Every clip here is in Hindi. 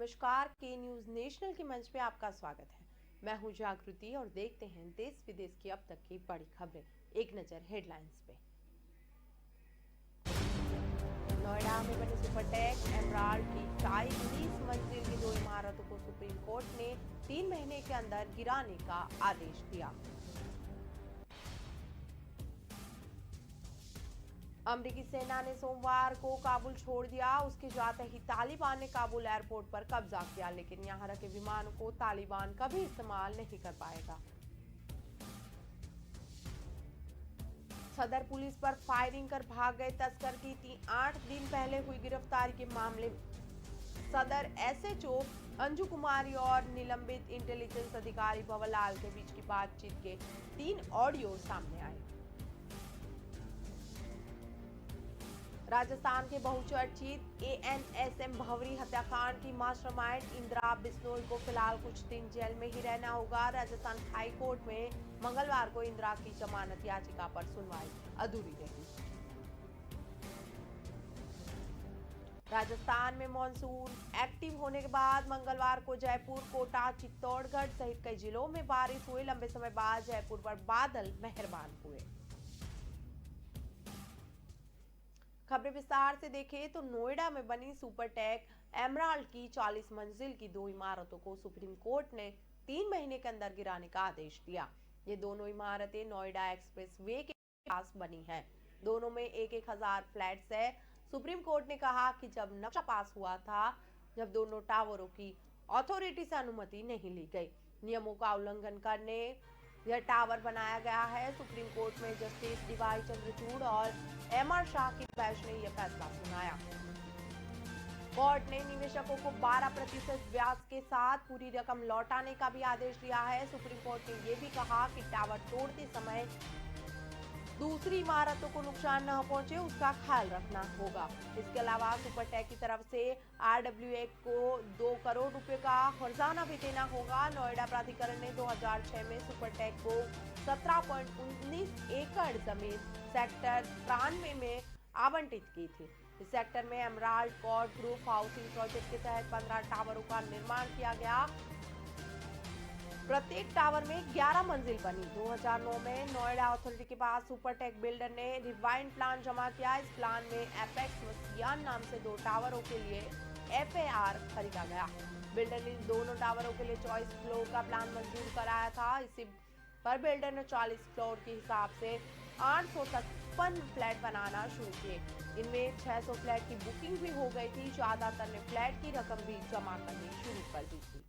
नमस्कार। के न्यूज नेशनल के मंच पे आपका स्वागत है। मैं हूं जागृति और देखते हैं देश विदेश की अब तक की बड़ी खबरें। एक नजर हेडलाइंस पे। नोएडा में बनी सुपरटेक एमराल्ड की 40 मंजिल की 2 इमारतों को सुप्रीम कोर्ट ने 3 महीने के अंदर गिराने का आदेश दिया। अमेरिकी सेना ने सोमवार को काबुल छोड़ दिया। उसके जाते ही तालिबान ने काबुल एयरपोर्ट पर कब्जा किया, लेकिन यहां रखे विमानों को तालिबान कभी इस्तेमाल नहीं कर पाएगा। सदर पुलिस पर फायरिंग कर भाग गए तस्कर की 8 दिन पहले हुई गिरफ्तारी के मामले में सदर एसएचओ अंजू कुमारी और निलंबित इंटेलिजेंस अधिकारी भंवरलाल के बीच की बातचीत के 3 ऑडियो सामने आए। राजस्थान के बहुचर्चित एएनएसएम भंवरी हत्याकांड की मास्टरमाइंड इंदिरा बिश्नोई को फिलहाल कुछ दिन जेल में ही रहना होगा। राजस्थान हाई कोर्ट में मंगलवार को इंदिरा की जमानत याचिका पर सुनवाई अधूरी रही। राजस्थान में मॉनसून एक्टिव होने के बाद मंगलवार को जयपुर, कोटा, चित्तौड़गढ़ सहित कई जिलों में बारिश हुई। लंबे समय बाद जयपुर पर बादल मेहरबान हुए। खबरें विस्तार से देखें तो नोएडा में बनी सुपरटेक एमराल्ड की 40 मंजिल की 2 इमारतों को सुप्रीम कोर्ट ने 3 महीने के अंदर गिराने का आदेश दिया। ये दोनों इमारतें नोएडा एक्सप्रेस वे के पास बनी हैं। दोनों में एक हजार फ्लैट्स है। सुप्रीम कोर्ट ने कहा कि जब नक्शा पास हुआ था, जब दोनों टावरों की अथॉरिटी से अनुमति नहीं ली गई, नियमों का उल्लंघन करने यह टावर बनाया गया है। सुप्रीम कोर्ट में जस्टिस डीवाई चंद्रचूड़ और एमआर शाह की बेंच ने यह फैसला सुनाया। कोर्ट ने निवेशकों को 12% ब्याज के साथ पूरी रकम लौटाने का भी आदेश दिया है। सुप्रीम कोर्ट ने यह भी कहा कि टावर तोड़ते समय दूसरी इमारतों को नुकसान न पहुंचे, उसका ख्याल रखना होगा। इसके अलावा सुपरटेक की तरफ से आरडब्ल्यूए को 2 करोड़ रुपए का हर्जाना भी देना होगा। नोएडा प्राधिकरण ने 2006 में सुपरटेक को 17.19 एकड़ जमीन सेक्टर 93 में आवंटित की थी। इस सेक्टर में Emerald Court group housing project के तहत 15 टावरों का निर्माण किया गया। प्रत्येक टावर में 11 मंजिल बनी। 2009 में नोएडा अथॉरिटी के पास सुपरटेक बिल्डर ने रिवाइंड प्लान जमा किया। इस प्लान में एपेक्स व सियान नाम से 2 टावरों के लिए एफएआर खरीदा गया। बिल्डर ने दोनों टावरों के लिए 24 फ्लोर का प्लान मंजूर कराया था। इसी पर बिल्डर ने 40 फ्लोर के हिसाब से 853 फ्लैट बनाना शुरू किए। इनमें 600 फ्लैट की बुकिंग भी हो गई थी। ज्यादातर ने फ्लैट की रकम भी जमा करनी शुरू कर दी थी।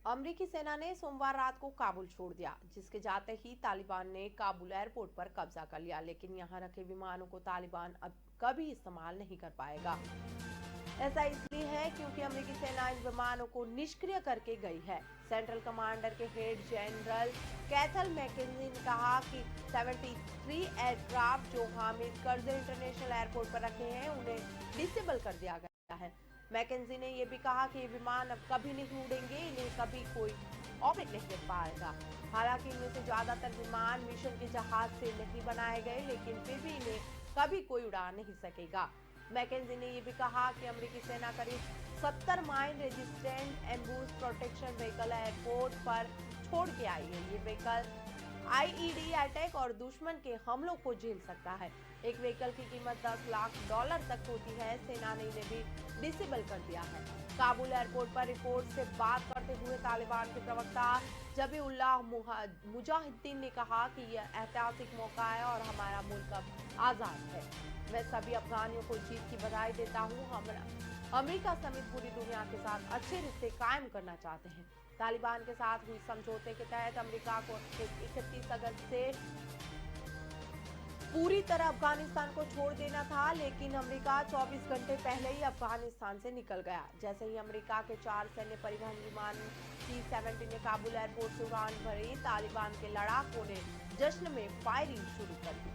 अमेरिकी सेना ने सोमवार रात को काबुल छोड़ दिया, जिसके जाते ही तालिबान ने काबुल एयरपोर्ट पर कब्जा कर लिया, लेकिन यहां रखे विमानों को तालिबान अब कभी इस्तेमाल नहीं कर पाएगा। ऐसा इसलिए है क्योंकि अमेरिकी सेना इन विमानों को निष्क्रिय करके गई है। सेंट्रल कमांडर के हेड जनरल कैथल मैकेंजी ने कहा कि 73 एयरक्राफ्ट जो हामिद करज़ई इंटरनेशनल एयरपोर्ट पर रखे हैं, उन्हें डिसेबल कर दिया गया है। मैकेंजी ने यह भी कहा कि ये विमान अब कभी नहीं उड़ेंगे, इन्हें कभी कोई ऑपरेट नहीं कर पाएगा। हालांकि इनमें से ज्यादातर विमान मिशन के जहाज से नहीं बनाए गए, लेकिन फिर भी इन्हें कभी कोई उड़ा नहीं सकेगा। मैकेंजी ने यह भी कहा कि अमेरिकी सेना करीब 70 mine resistant ambush protection vehicle airport पर छोड़ के आई है। ये व्हीकल आईईडी अटैक और दुश्मन के हमलों को झेल सकता है। एक व्हीकल की कीमत $10 लाख तक होती है। सेना ने इन्हें भी डिसेबल कर दिया है। काबुल एयरपोर्ट पर रिपोर्ट से बात करते हुए तालिबान के प्रवक्ता जबीउल्लाह मुजाहिद्दीन ने कहा कि यह ऐतिहासिक मौका है और हमारा मुल्क अब आजाद है। मैं सभी अफगानियों को जीत की बधाई देता हूँ। हम अमेरिका समेत पूरी दुनिया के साथ अच्छे रिश्ते कायम करना चाहते हैं। तालिबान के साथ हुई समझौते के तहत अमेरिका को 31 अगस्त से पूरी तरह अफगानिस्तान को छोड़ देना था, लेकिन अमेरिका 24 घंटे पहले ही अफगानिस्तान से निकल गया। जैसे ही अमेरिका के 4 सैन्य परिवहन विमान C-17 ने काबुल एयरपोर्ट से उड़ान भरी, तालिबान के लड़ाकों ने जश्न में फायरिंग शुरू कर दी।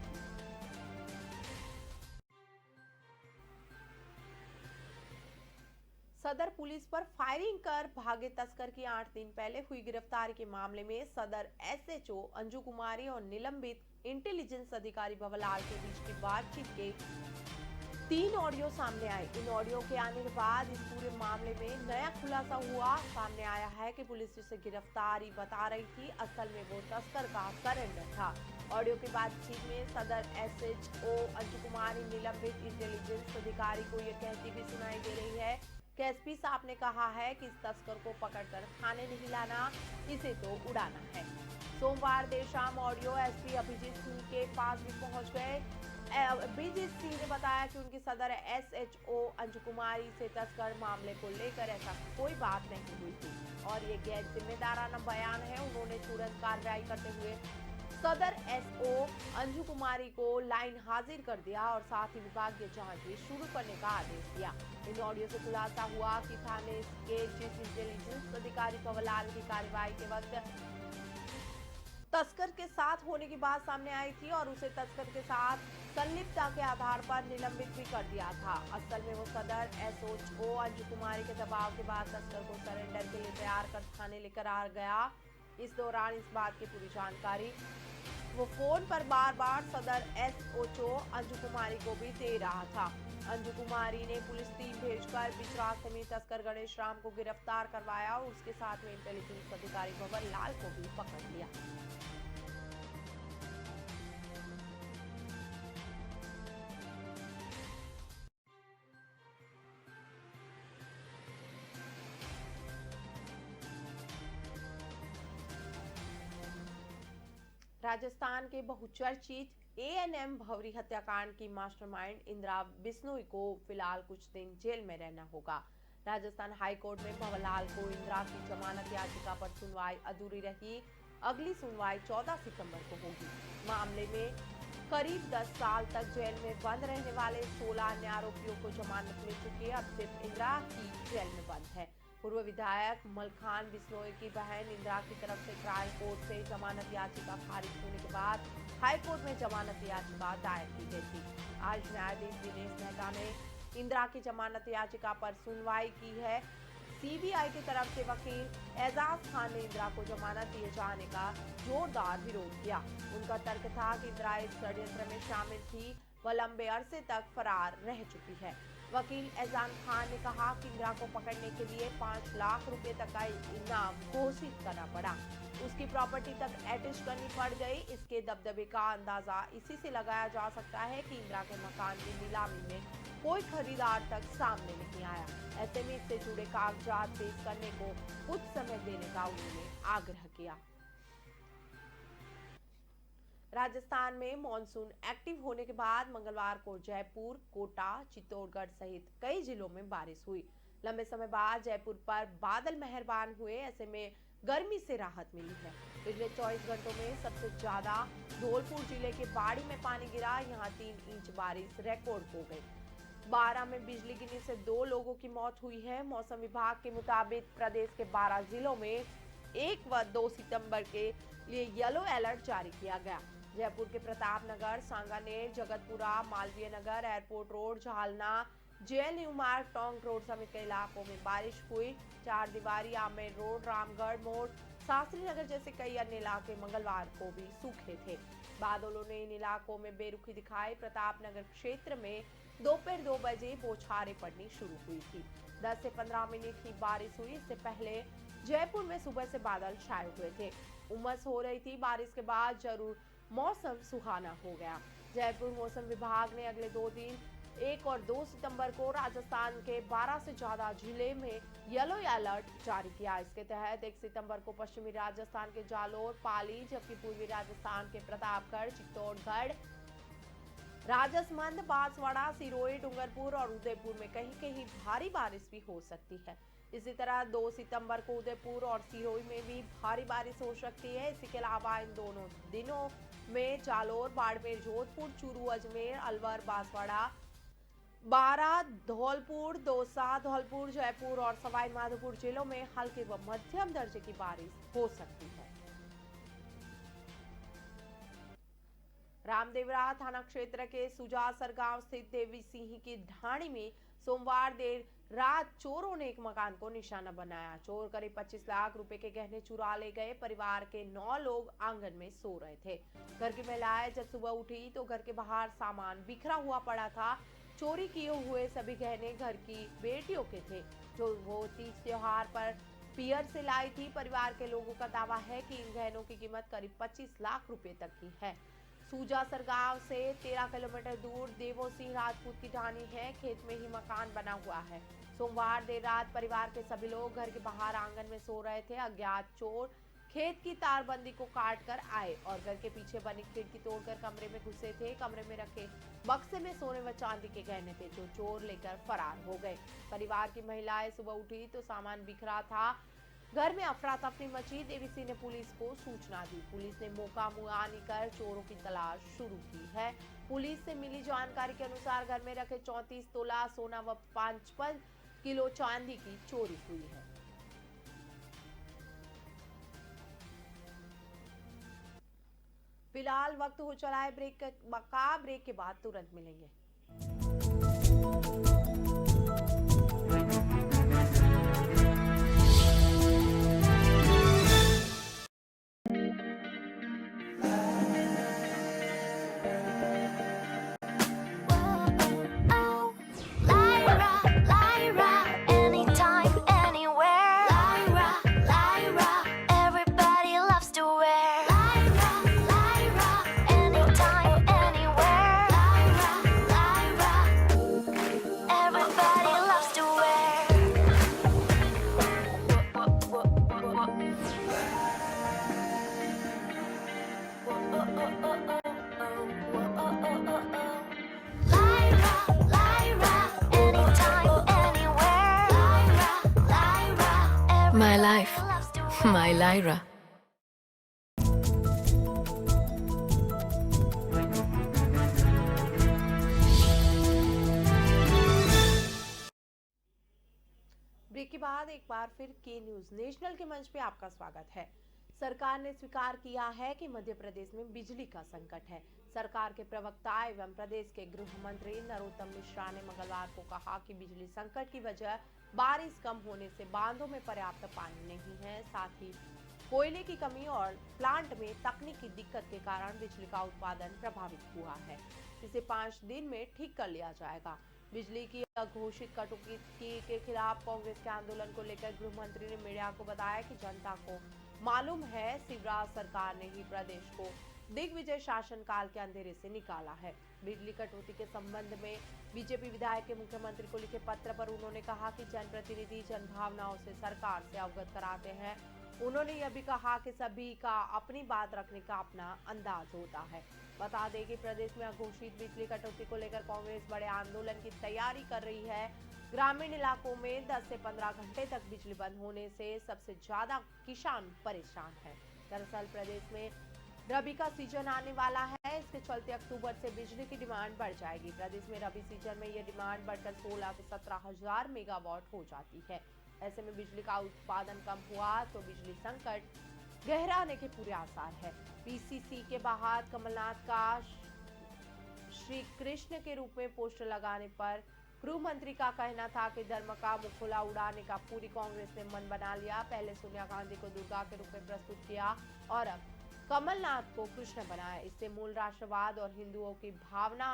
सदर पुलिस पर फायरिंग कर भागे तस्कर की 8 दिन पहले हुई गिरफ्तारी के मामले में सदर एसएचओ अंजू कुमारी और निलंबित इंटेलिजेंस अधिकारी भवरलाल के बीच की बातचीत के 3 ऑडियो सामने आए। इन ऑडियो के आने के बाद इस पूरे मामले में नया खुलासा हुआ। सामने आया है कि पुलिस जिसे गिरफ्तारी बता रही थी, असल में वो तस्कर का सरेंडर था। ऑडियो की बातचीत में सदर एसएचओ अंजू कुमारी निलंबित इंटेलिजेंस अधिकारी को ये कहती भी सुनाई दे रही है कि एसपी साहब ने कहा है कि इस तस्कर को पकड़कर थाने नहीं लाना, इसे तो उड़ाना है। सोमवार देर शाम ऑडियो एसपी अभिजीत सिंह के पास भी पहुंच गए। अभिजीत सिंह ने बताया कि उनकी सदर एसएचओ अंजू कुमारी से तस्कर मामले को लेकर ऐसा कोई बात नहीं हुई थी और ये गैर जिम्मेदाराना बयान है। उन्होंने तुरंत कार्रवाई करते हुए सदर एसओ अंजू कुमारी को लाइन हाजिर कर दिया और साथ ही विभागीय जांच भी शुरू करने का आदेश दिया। इन ऑडियो से खुलासा हुआ कि थाने के चीफ इंटेलिजेंस अधिकारी भवरलाल की कार्रवाई के वक्त तस्कर के साथ होने की बात सामने आई थी और उसे तस्कर के साथ संलिप्तता के आधार पर निलंबित भी कर दिया था। असल में वो सदर एसओ अंजू कुमारी के दबाव के बाद तस्कर को सरेंडर के लिए तैयार कर थाने लेकर आ गया। इस दौरान इस बात की पूरी जानकारी वो फोन पर बार बार सदर एसओ अंजू कुमारी को भी दे रहा था। अंजू कुमारी ने पुलिस टीम भेजकर बीच रास्ते में तस्कर गणेश राम को गिरफ्तार करवाया और उसके साथ में इंटेलिजेंस अधिकारी भवरलाल को भी पकड़ लिया। राजस्थान के बहुचर्चित एएनएम भवरी हत्याकांड की मास्टरमाइंड इंदिरा बिश्नोई को फिलहाल कुछ दिन जेल में रहना होगा। राजस्थान हाईकोर्ट में भवरलाल को इंदिरा की जमानत याचिका पर सुनवाई अधूरी रही। अगली सुनवाई 14 सितंबर को होगी। मामले में करीब 10 साल तक जेल में बंद रहने वाले 16 अन्य आरोपियों को जमानत मिल चुकी है। अब सिर्फ इंदिरा ही जेल में बंद है। पूर्व विधायक मलखान बिश्नोई की बहन इंदिरा की तरफ से ट्रायल कोर्ट से जमानत याचिका खारिज होने के बाद हाईकोर्ट में जमानत याचिका दायर की गई थी। आज न्यायाधीश दिनेश मेहता ने इंदिरा की जमानत याचिका पर सुनवाई की है। सीबीआई की तरफ से वकील एजाज खान ने इंदिरा को जमानत दिए जाने का जोरदार विरोध किया। उनका तर्क था कि इंदिरा इस षड्यंत्र में शामिल थी, वह लंबे अरसे तक फरार रह चुकी है। वकील एजाज खान ने कहा कि इंदिरा को पकड़ने के लिए 5 लाख रुपए तक का इनाम घोषित करना पड़ा, उसकी प्रॉपर्टी तक अटैच करनी पड़ गई। इसके दबदबे का अंदाजा इसी से लगाया जा सकता है कि इंदिरा के मकान की नीलामी में कोई खरीदार तक सामने नहीं आया। ऐसे में इससे जुड़े कागजात पेश करने को कुछ समय देने का उन्होंने आग्रह किया। राजस्थान में मॉनसून एक्टिव होने के बाद मंगलवार को जयपुर, कोटा, चित्तौड़गढ़ सहित कई जिलों में बारिश हुई। लंबे समय बाद जयपुर पर बादल मेहरबान हुए, ऐसे में गर्मी से राहत मिली है। पिछले 24 घंटों में सबसे ज्यादा धौलपुर जिले के बाड़ी में पानी गिरा, यहाँ 3 इंच बारिश रिकॉर्ड हो गई। 12 में बिजली गिरने से 2 लोगों की मौत हुई है। मौसम विभाग के मुताबिक प्रदेश के 12 जिलों में 1 व 2 सितंबर के लिए येलो अलर्ट जारी किया गया। जयपुर के Pratapnagar, Sanganer, Jagatpura, Malviya Nagar, airport road, Jalna, JNU मार्ग, टोंक रोड समेत कई इलाकों में बारिश हुई। 4 दीवारी, आमेर रोड, रामगढ़ मोड़, शास्त्री नगर जैसे कई अन्य इलाके मंगलवार को भी सूखे थे। बादलों ने इन इलाकों में बेरुखी दिखाई। प्रतापनगर क्षेत्र में दोपहर 2 बजे बौछारें पड़नी शुरू हुई थी। 10 से 15 मिनट की बारिश हुई। इससे पहले जयपुर में सुबह से बादल छाए हुए थे, उमस हो रही थी। बारिश के बाद जरूर मौसम सुहाना हो गया। जयपुर मौसम विभाग ने अगले 2 दिन 1 और 2 सितंबर को राजस्थान के 12 से ज्यादा जिले में येलो अलर्ट जारी किया। इसके तहत 1 सितंबर को पश्चिमी राजस्थान के जालोर, पाली, जबकि पूर्वी राजस्थान के प्रतापगढ़, चित्तौड़गढ़, राजसमंद, बांसवाड़ा, सिरोही, डूंगरपुर और उदयपुर में कहीं-कहीं भारी बारिश भी हो सकती है। इसी तरह 2 सितंबर को उदयपुर और सिरोही में भी भारी बारिश हो सकती है। इसी के अलावा इन दोनों दिनों में जालोर, बाड़मेर, जोधपुर, चूरू, अजमेर, अलवर, बांसवाड़ा, बारां, धौलपुर, दौसा, धौलपुर, जयपुर और सवाई माधोपुर जिलों में हल्के व मध्यम दर्जे की बारिश हो सकती है। रामदेवरा थाना क्षेत्र के सुजासर गांव स्थित देवी सिंह की ढाणी में सोमवार देर रात चोरों ने एक मकान को निशाना बनाया। चोर करीब 25 लाख रुपए के गहने चुरा ले गए। परिवार के 9 लोग आंगन में सो रहे थे। घर की महिलाएं जब सुबह उठी तो घर के बाहर सामान बिखरा हुआ पड़ा था। चोरी किए हुए सभी गहने घर की बेटियों के थे, जो वो तीज त्योहार पर पियर से लाई थी। परिवार के लोगों का दावा है कि इन गहनों की कीमत करीब 25 लाख रुपए तक की है। सूजासर गांव से 13 किलोमीटर दूर देवो सिंह राजपूत की ढाणी है। खेत में ही मकान बना हुआ है। सोमवार देर रात परिवार के सभी लोग घर के बाहर आंगन में सो रहे थे। अज्ञात चोर खेत की तारबंदी को काट कर आए और घर के पीछे बनी खिड़की तोड़कर कमरे में घुसे थे। कमरे में रखे बक्से में सोने व चांदी के गहने थे, जो चोर लेकर फरार हो गए। परिवार की महिलाएं सुबह उठी तो सामान बिखरा था। घर में अफरा तफरी मची। देवी सिंह ने पुलिस को सूचना दी। पुलिस ने मौका मुआयना कर चोरों की तलाश शुरू की है। पुलिस से मिली जानकारी के अनुसार घर में रखे 34 तोला सोना व 55 किलो चांदी की चोरी हुई है। फिलहाल वक्त हो चला है ब्रेक का। ब्रेक के बाद तुरंत मिलेंगे। My life, my Lyra. Break के बाद एक बार फिर के न्यूज नेशनल के मंच पे आपका स्वागत है। सरकार ने स्वीकार किया है कि मध्य प्रदेश में बिजली का संकट है। सरकार के प्रवक्ता एवं प्रदेश के गृह मंत्री नरोत्तम मिश्रा ने मंगलवार को कहा कि बिजली संकट की वजह बारिश कम होने से बांधों में पर्याप्त पानी नहीं है, साथ ही कोयले की कमी और प्लांट में तकनीकी दिक्कत के कारण बिजली का उत्पादन प्रभावित हुआ है। इसे 5 दिन में ठीक कर लिया जाएगा। बिजली की अघोषित कटौती के खिलाफ कांग्रेस के आंदोलन को लेकर गृह मंत्री ने मीडिया को बताया कि जनता को मालूम है शिवराज सरकार ने ही प्रदेश को दिग्विजय शासन काल के अंधेरे से निकाला है। बिजली कटौती के संबंध में बीजेपी विधायक के मुख्यमंत्री को लिखे पत्र पर उन्होंने कहा कि जनप्रतिनिधि जनभावनाओं से सरकार से अवगत कराते हैं। उन्होंने यह भी कहा कि सभी का अपनी बात रखने का अपना अंदाज होता है। बता दें कि प्रदेश में अघोषित बिजली कटौती को लेकर कांग्रेस बड़े आंदोलन की तैयारी कर रही है। ग्रामीण इलाकों में 10 से 15 घंटे तक बिजली बंद होने से सबसे ज्यादा किसान परेशान है। दरअसल प्रदेश में रबी का सीजन आने वाला है। इसके चलते अक्टूबर से बिजली की डिमांड बढ़ जाएगी। प्रदेश में रबी सीजन में यह डिमांड बढ़कर 16 से 17 हजार मेगावाट हो जाती है। ऐसे में बिजली का उत्पादन कम हुआ तो बिजली संकट गहराने के पूरे आसार है। पीसीसी के बाहर कमलनाथ का श्री कृष्ण के रूप में पोस्टर लगाने पर गृह मंत्री का कहना था कि धर्म का मुखौला उड़ाने का पूरी कांग्रेस ने मन बना लिया। पहले सोनिया गांधी को दुर्गा के रूप में प्रस्तुत किया और अब कमलनाथ को कृष्ण बनाया। इससे मूल राष्ट्रवाद और हिंदुओं की भावना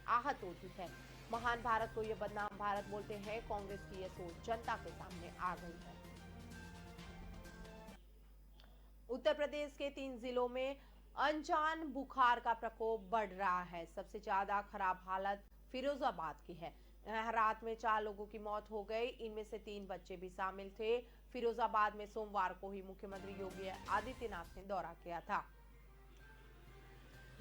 आहत होती है। महान भारत को यह बदनाम भारत बोलते हैं। कांग्रेस की यह सोच जनता के सामने आ गई है। उत्तर प्रदेश के 3 जिलों में अनजान बुखार का प्रकोप बढ़ रहा है। सबसे ज्यादा खराब हालत फिरोजाबाद की है। रात में 4 लोगों की मौत हो गई। इनमें से 3 बच्चे भी शामिल थे। फिरोजाबाद में सोमवार को ही मुख्यमंत्री योगी आदित्यनाथ ने दौरा किया था।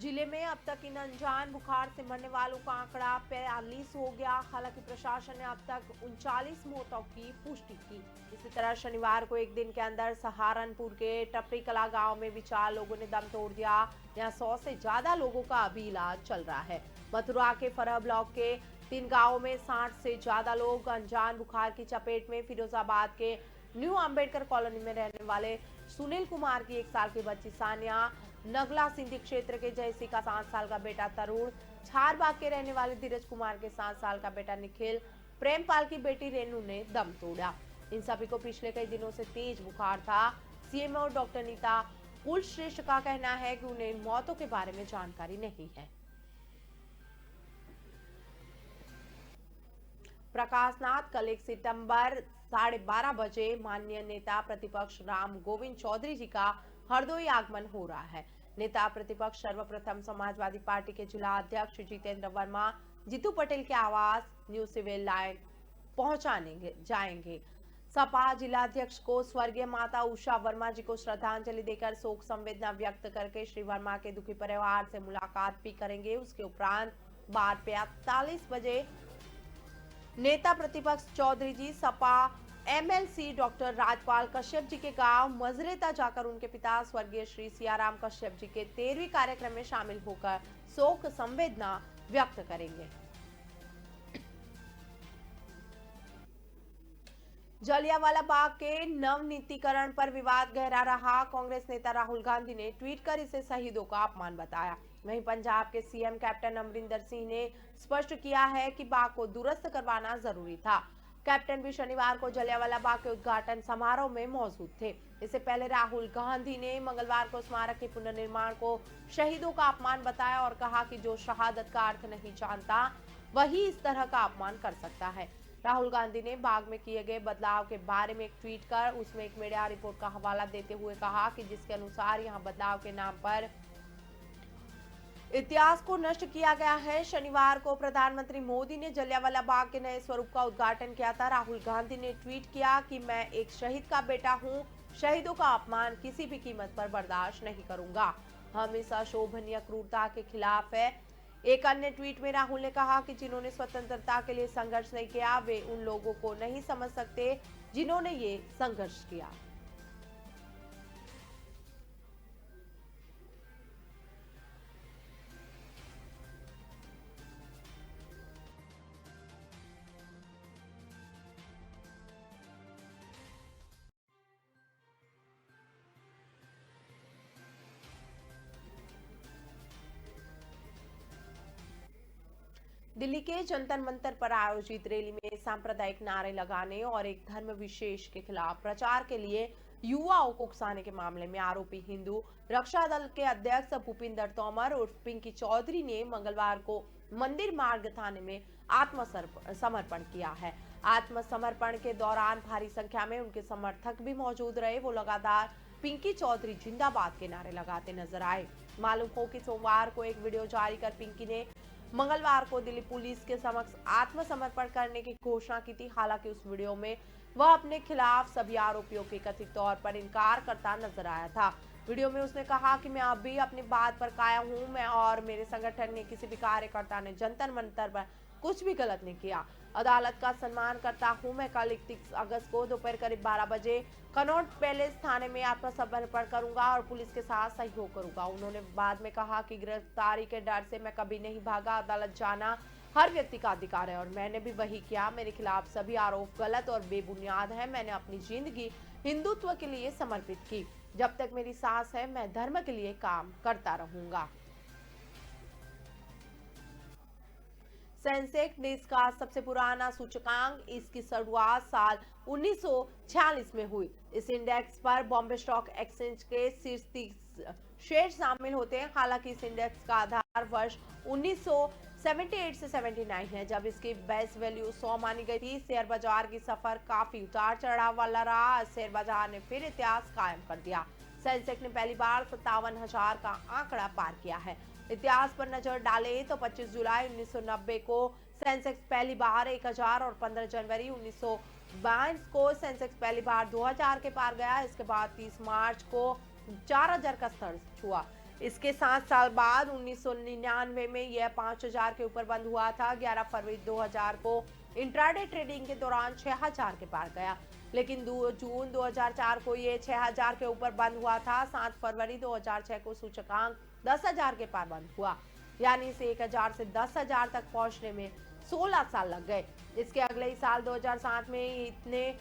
जिले में अब तक इन अनजान बुखार से मरने वालों का आंकड़ा 45 हो गया। हालांकि प्रशासन ने अब तक 39 मौतों की पुष्टि की। इसी तरह शनिवार को एक दिन के अंदर सहारनपुर के टपरी कला गांव में भी 4 लोगों ने दम तोड़ दिया। यहां 100 से ज्यादा लोगों का अभी इलाज चल रहा है। मथुरा के फरह ब्लॉक के 3 गांवों में 60 से ज्यादा लोग अनजान बुखार की चपेट में। फिरोजाबाद के न्यू अंबेडकर कॉलोनी में रहने वाले सुनील कुमार की 1 साल की बच्ची सानिया, नगला सिंधी क्षेत्र के जयसी का 7 साल का बेटा तरुण, छारबाग के रहने वाले धीरज कुमार के 7 साल का बेटा निखिल, प्रेमपाल की बेटी रेनू ने दम तोड़ा। इन सभी को पिछले कई दिनों से तेज बुखार था। सीएमओ डॉक्टर नीता कुलश्रेष्ठ का कहना है कि उन्हें इन मौतों के बारे में जानकारी नहीं है। प्रकाश नाथ कल 1 सितंबर 12:30 बजे माननीय नेता प्रतिपक्ष राम गोविंद चौधरी जी का हरदोई आगमन हो रहा है। नेता प्रतिपक्ष सर्वप्रथम समाजवादी पार्टी के जिला अध्यक्ष जितेंद्र वर्मा जीतू पटेल के आवास न्यू सिविल लाइन पहुंचाने जाएंगे। सपा जिलाध्यक्ष को स्वर्गीय माता उषा वर्मा जी को श्रद्धांजलि देकर शोक संवेदना व्यक्त करके श्री वर्मा के दुखी परिवार से मुलाकात भी करेंगे। उसके उपरांत 12:45 बजे नेता प्रतिपक्ष चौधरी जी सपा एमएलसी डॉक्टर राजपाल कश्यप जी के गांव मजरेता जाकर उनके पिता स्वर्गीय श्री सियाराम कश्यप जी के 13वीं कार्यक्रम में शामिल होकर शोक संवेदना व्यक्त करेंगे। जलियांवाला बाग के नवनीतीकरण पर विवाद गहरा रहा। कांग्रेस नेता राहुल गांधी ने ट्वीट कर इसे शहीदों का अपमान बताया। वहीं पंजाब के सीएम कैप्टन अमरिंदर सिंह ने स्पष्ट किया है कि बाग को दुरुस्त करवाना जरूरी था। कैप्टन भी शनिवार को जलियांवाला बाग के उद्घाटन समारोह में मौजूद थे। इससे पहले राहुल गांधी ने मंगलवार को स्मारक के पुनर्निर्माण को शहीदों का अपमान बताया और कहा कि जो शहादत का अर्थ नहीं जानता वही इस तरह का अपमान कर सकता है। राहुल गांधी ने बाग में किए गए बदलाव के बारे में एक ट्वीट कर उसमें एक मीडिया रिपोर्ट का हवाला देते हुए कहा कि जिसके अनुसार यहां बदलाव के नाम पर इतिहास को नष्ट किया गया है। शनिवार को प्रधानमंत्री मोदी ने जलियांवाला बाग के नए स्वरूप का उद्घाटन किया था। राहुल गांधी ने ट्वीट किया कि मैं एक शहीद का बेटा हूं, शहीदों का अपमान किसी भी कीमत पर बर्दाश्त नहीं करूंगा। हम इस अशोभनीय क्रूरता के खिलाफ है। एक अन्य ट्वीट में राहुल ने कहा कि जिन्होंने स्वतंत्रता के लिए संघर्ष नहीं किया वे उन लोगों को नहीं समझ सकते जिन्होंने ये संघर्ष किया। दिल्ली के जंतर मंतर पर आयोजित रैली में सांप्रदायिक नारे लगाने और एक धर्म विशेष के खिलाफ प्रचार के लिए युवाओं को उकसाने के मामले में आरोपी हिंदू रक्षा दल के अध्यक्ष भूपिंदर तोमर उर्फ पिंकी चौधरी ने मंगलवार को मंदिर मार्ग थाने में आत्मसमर्पण किया है। आत्मसमर्पण के दौरान भारी संख्या में उनके समर्थक भी मौजूद रहे। वो लगातार पिंकी चौधरी जिंदाबाद के नारे लगाते नजर आए। मालूम हो कि सोमवार को एक वीडियो जारी कर पिंकी ने मंगलवार को दिल्ली पुलिस के समक्ष आत्मसमर्पण करने की घोषणा की थी। हालांकि उस वीडियो में वह अपने खिलाफ सभी आरोपियों के कथित तौर पर इनकार करता नजर आया था। वीडियो में उसने कहा कि मैं अभी अपनी बात पर कायम हूं। मैं और मेरे संगठन ने किसी भी कार्यकर्ता ने जंतर मंतर पर कुछ भी गलत नहीं किया। अदालत का सम्मान करता हूं। मैं कल 31 अगस्त को दोपहर करीब 12 बजे कनॉट पैलेस थाने में आत्मसमर्पण करूंगा और पुलिस के साथ सहयोग करूंगा। उन्होंने बाद में कहा कि गिरफ्तारी के डर से मैं कभी नहीं भागा। अदालत जाना हर व्यक्ति का अधिकार है और मैंने भी वही किया। मेरे खिलाफ सभी आरोप गलत और बेबुनियाद है। मैंने अपनी जिंदगी हिंदुत्व के लिए समर्पित की। जब तक मेरी सांस है मैं धर्म के लिए काम करता रहूंगा। सेंसेक्स देश का सबसे पुराना सूचकांक इसकी शुरुआत साल 1946 में हुई। इस इंडेक्स पर बॉम्बे स्टॉक एक्सचेंज के शीर्ष 30 शेयर शामिल होते हैं। हालांकि इस इंडेक्स का आधार वर्ष 1978 से 79 है, जब इसकी बेस वैल्यू 100 मानी गई थी। शेयर बाजार की सफर काफी उतार चढ़ाव वाला रहा। शेयर बाजार ने फिर इतिहास कायम कर दिया। सेंसेक्स ने पहली बार 57,000 का आंकड़ा पार किया है। इतिहास पर नजर डाले तो 25 जुलाई 1990 को सेंसेक्स पहली बार 1000 और 15 जनवरी 1922 को सेंसेक्स पहली बार 2000 के पार गया। इसके बाद 30 मार्च को 4000 का स्तर छुआ। इसके 7 साल बाद 1999 में यह 5000 के ऊपर बंद हुआ था। 11 फरवरी 2000 को इंट्राडे ट्रेडिंग के दौरान 6000 के पार गया, लेकिन 2 जून 2004 को ये 6000 के ऊपर बंद हुआ था। 7 फरवरी 2006 को सूचकांक 10,000 के पार बंद हुआ, यानी इसे 1000 से 10,000 तक पहुंचने में 16 साल लग गए। इसके अगले ही साल 2007 में इतने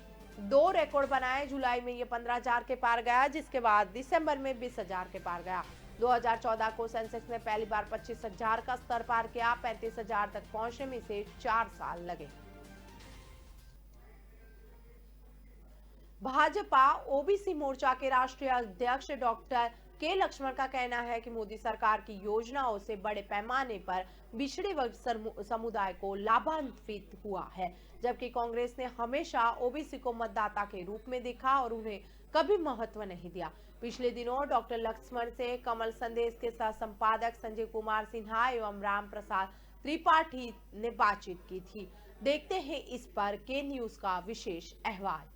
2 रिकॉर्ड बनाए। जुलाई में ये 15,000 के पार गया, जिसके बाद दिसंबर में 20,000 के पार गया। 2014 को सेंसेक्स ने पहली बार 25,000 का स्तर पार किया। 35,000 तक पहुंचने में इसे 4 साल लगे। भाजपा ओबीसी मोर्चा के राष्ट्रीय अध्यक्ष डॉक्टर के लक्ष्मण का कहना है कि मोदी सरकार की योजनाओं से बड़े पैमाने पर पिछड़े वर्ग समुदाय को लाभान्वित हुआ है, जबकि कांग्रेस ने हमेशा ओबीसी को मतदाता के रूप में देखा और उन्हें कभी महत्व नहीं दिया। पिछले दिनों डॉक्टर लक्ष्मण से कमल संदेश के सह संपादक संजय कुमार सिन्हा एवं राम प्रसाद त्रिपाठी ने बातचीत की थी। देखते हैं इस पर के न्यूज का विशेष अहवाल।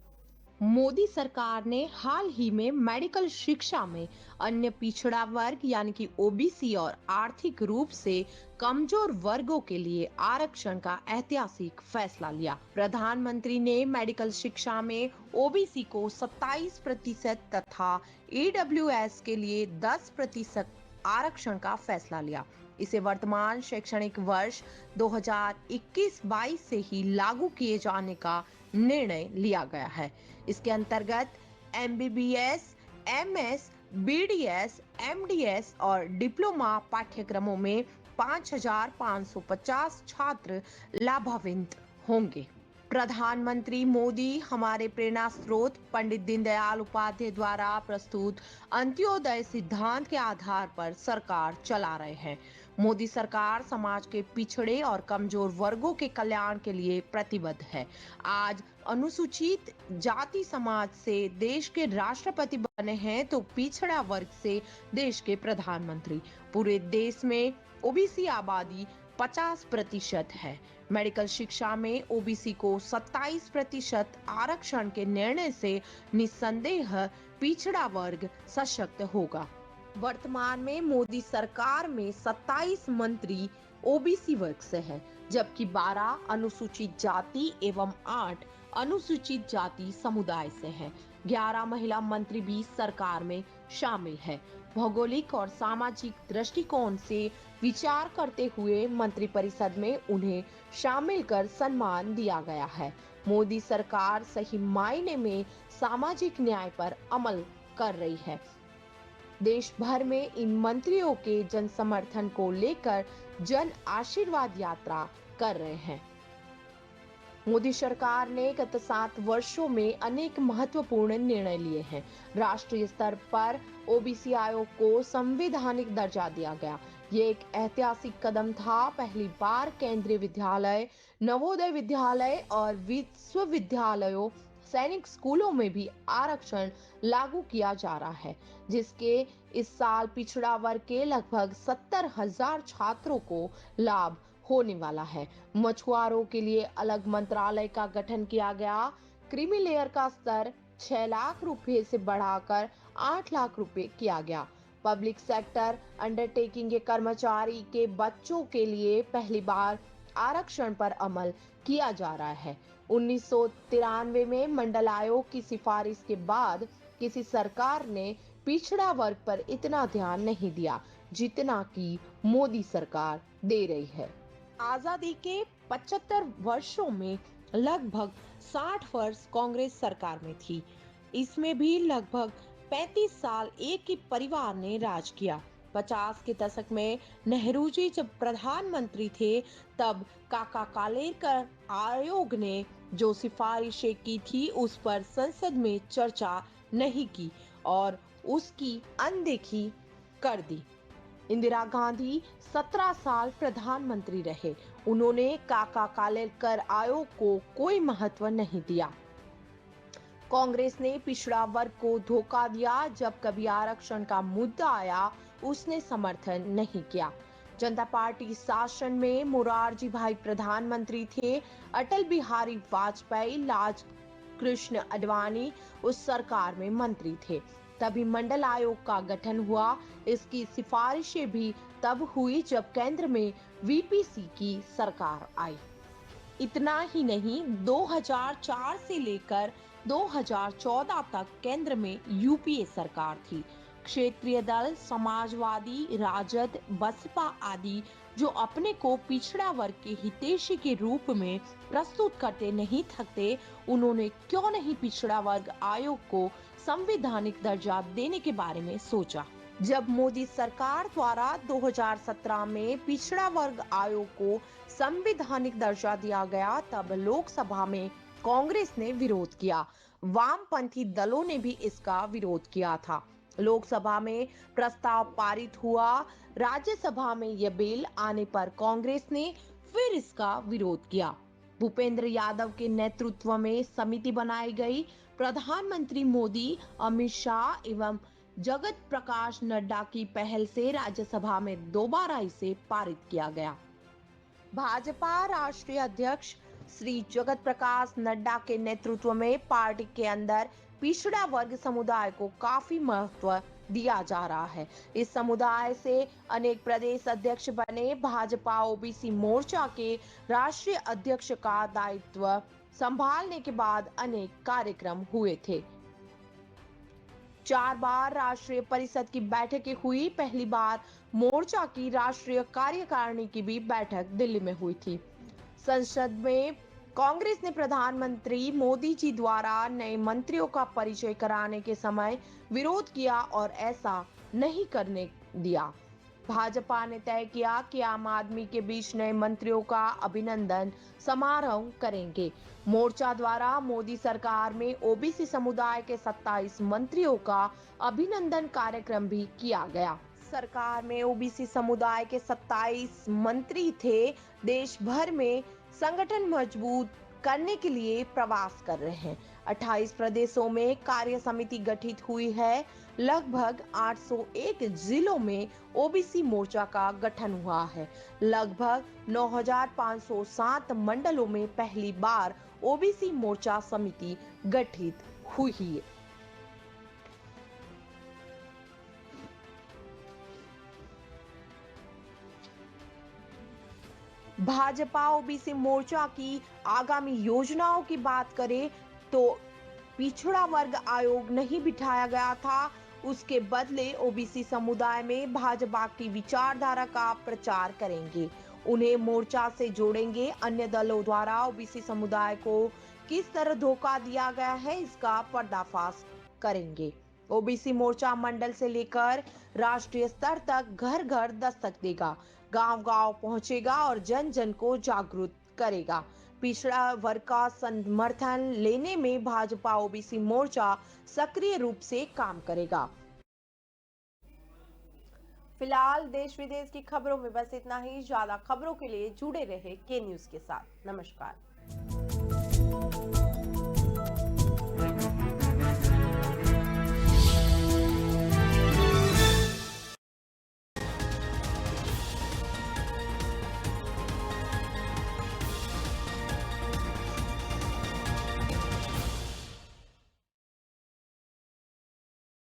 मोदी सरकार ने हाल ही में मेडिकल शिक्षा में अन्य पिछड़ा वर्ग यानी कि ओबीसी और आर्थिक रूप से कमजोर वर्गों के लिए आरक्षण का ऐतिहासिक फैसला लिया। प्रधानमंत्री ने मेडिकल शिक्षा में ओबीसी को 27% तथा ईडब्ल्यूएस के लिए 10% आरक्षण का फैसला लिया। इसे वर्तमान शैक्षणिक वर्ष 2021-22 से ही लागू किए जाने का निर्णय लिया गया है। इसके अंतर्गत एमबीबीएस, एमएस, बीडीएस, एमडीएस और डिप्लोमा पाठ्यक्रमों में 5,550 छात्र लाभान्वित होंगे। प्रधानमंत्री मोदी हमारे प्रेरणा स्रोत पंडित दीनदयाल उपाध्याय द्वारा प्रस्तुत अंत्योदय सिद्धांत के आधार पर सरकार चला रहे हैं। मोदी सरकार समाज के पिछड़े और कमजोर वर्गों के कल्याण के लिए प्रतिबद्ध है। आज अनुसूचित जाति समाज से देश के राष्ट्रपति बने हैं तो पिछड़ा वर्ग से देश के प्रधानमंत्री। पूरे देश में ओबीसी आबादी 50% है। मेडिकल शिक्षा में ओबीसी को 27% आरक्षण के निर्णय से निस्संदेह पिछड़ा वर्ग सशक्त होगा। वर्तमान में मोदी सरकार में 27 मंत्री ओबीसी वर्ग से हैं, जबकि 12 अनुसूचित जाति एवं 8 अनुसूचित जाति समुदाय से हैं। 11 महिला मंत्री भी सरकार में शामिल है। भौगोलिक और सामाजिक दृष्टिकोण से विचार करते हुए मंत्रिपरिषद में उन्हें शामिल कर सम्मान दिया गया है। मोदी सरकार सही मायने में सामाजिक न्याय पर अमल कर रही है। देश भर में इन मंत्रियों के जन समर्थन को लेकर जन आशीर्वाद यात्रा कर रहे हैं। मोदी सरकार ने गत 7 वर्षों में अनेक महत्वपूर्ण निर्णय लिए हैं। राष्ट्रीय स्तर पर ओबीसी आयोग को संवैधानिक दर्जा दिया गया। ये एक ऐतिहासिक कदम था। पहली बार केंद्रीय विद्यालय, नवोदय विद्यालय और विश्वविद्यालयों, सैनिक स्कूलों में भी आरक्षण लागू किया जा रहा है, जिसके इस साल पिछड़ा वर्ग के लगभग 70,000 छात्रों को लाभ होने वाला है। मछुआरों के लिए अलग मंत्रालय का गठन किया गया। क्रीमी लेयर का स्तर 6 लाख रुपए से बढ़ाकर 8 लाख रुपए किया गया। पब्लिक सेक्टर अंडरटेकिंग के कर्मचारी के बच्चों के लिए पहली बार आरक्षण पर अमल किया जा रहा है। 1993 में मंडल आयोग की सिफारिश के बाद किसी सरकार ने पिछड़ा वर्ग पर इतना ध्यान नहीं दिया जितना कि मोदी सरकार दे रही है। आजादी के 75 वर्षों में लगभग 60 वर्ष कांग्रेस सरकार में थी। इसमें भी लगभग 35 साल एक ही परिवार ने राज किया। 50 के दशक में नेहरू जी जब प्रधानमंत्री थे, तब काका कालेलकर आयोग ने जो सिफारिशें की थी उस पर संसद में चर्चा नहीं की और उसकी अनदेखी कर दी। इंदिरा गांधी 17 साल प्रधानमंत्री रहे। उन्होंने काका कालेलकर आयोग को कोई महत्व नहीं दिया। कांग्रेस ने पिछड़ा वर्ग को धोखा दिया। जब कभी आरक्षण का मुद्दा आया, उसने समर्थन नहीं किया। जनता पार्टी शासन में मोरारजी भाई प्रधानमंत्री थे। अटल बिहारी वाजपेयी, लाल कृष्ण आडवाणी उस सरकार में मंत्री थे। तभी मंडल आयोग का गठन हुआ। इसकी सिफारिशें भी तब हुई जब केंद्र में वीपीसी की सरकार आई। इतना ही नहीं, 2004 से लेकर 2014 तक केंद्र में यूपीए सरकार थी। क्षेत्रीय दल समाजवादी, राजद, बसपा आदि जो अपने को पिछड़ा वर्ग के हितैषी के रूप में प्रस्तुत करते नहीं थकते, उन्होंने क्यों नहीं पिछड़ा वर्ग आयोग को संवैधानिक दर्जा देने के बारे में सोचा। जब मोदी सरकार द्वारा 2017 में पिछड़ा वर्ग आयोग को संवैधानिक दर्जा दिया गया, तब लोकसभा में कांग्रेस ने विरोध किया। वामपंथी दलों ने भी इसका विरोध किया था। लोकसभा में प्रस्ताव पारित हुआ। राज्यसभा में यह बिल आने पर कांग्रेस ने फिर इसका विरोध किया। भूपेंद्र यादव के नेतृत्व में समिति बनाई गई। प्रधानमंत्री मोदी, अमित शाह एवं जगत प्रकाश नड्डा की पहल से राज्यसभा में दोबारा इसे पारित किया गया। भाजपा राष्ट्रीय अध्यक्ष श्री जगत प्रकाश नड्डा के नेतृत्व में पार्टी के अंदर पिछड़ा वर्ग समुदाय को काफी महत्व दिया जा रहा है। इस समुदाय से अनेक प्रदेश अध्यक्ष बने। भाजपा ओबीसी मोर्चा के राष्ट्रीय अध्यक्ष का दायित्व संभालने के बाद अनेक कार्यक्रम हुए थे। 4 बार राष्ट्रीय परिषद की बैठकें हुई। पहली बार मोर्चा की राष्ट्रीय कार्यकारिणी की भी बैठक दिल्ली में हुई थी। संसद में कांग्रेस ने प्रधानमंत्री मोदी जी द्वारा नए मंत्रियों का परिचय कराने के समय विरोध किया और ऐसा नहीं करने दिया। भाजपा ने तय किया कि आम आदमी के बीच नए मंत्रियों का अभिनंदन समारोह करेंगे। मोर्चा द्वारा मोदी सरकार में ओबीसी समुदाय के 27 मंत्रियों का अभिनंदन कार्यक्रम भी किया गया। सरकार में ओबीसी समुदाय के 27 मंत्री थे। देश भर में संगठन मजबूत करने के लिए प्रवास कर रहे हैं। 28 प्रदेशों में कार्य समिति गठित हुई है। लगभग 801 जिलों में ओबीसी मोर्चा का गठन हुआ है। लगभग 9507 मंडलों में पहली बार ओबीसी मोर्चा समिति गठित हुई है। भाजपा ओबीसी मोर्चा की आगामी योजनाओं की बात करें तो पिछड़ा वर्ग आयोग नहीं बिठाया गया था। उसके बदले ओबीसी समुदाय में भाजपा की विचारधारा का प्रचार करेंगे, उन्हें मोर्चा से जोड़ेंगे। अन्य दलों द्वारा ओबीसी समुदाय को किस तरह धोखा दिया गया है, इसका पर्दाफाश करेंगे। ओबीसी मोर्चा मंडल से लेकर राष्ट्रीय स्तर तक घर घर दस्तक देगा, गांव-गांव पहुंचेगा और जन जन को जागरूक करेगा। पिछड़ा वर्ग का समर्थन लेने में भाजपा ओबीसी मोर्चा सक्रिय रूप से काम करेगा। फिलहाल देश विदेश की खबरों में बस इतना ही। ज्यादा खबरों के लिए जुड़े रहे के न्यूज के साथ। नमस्कार।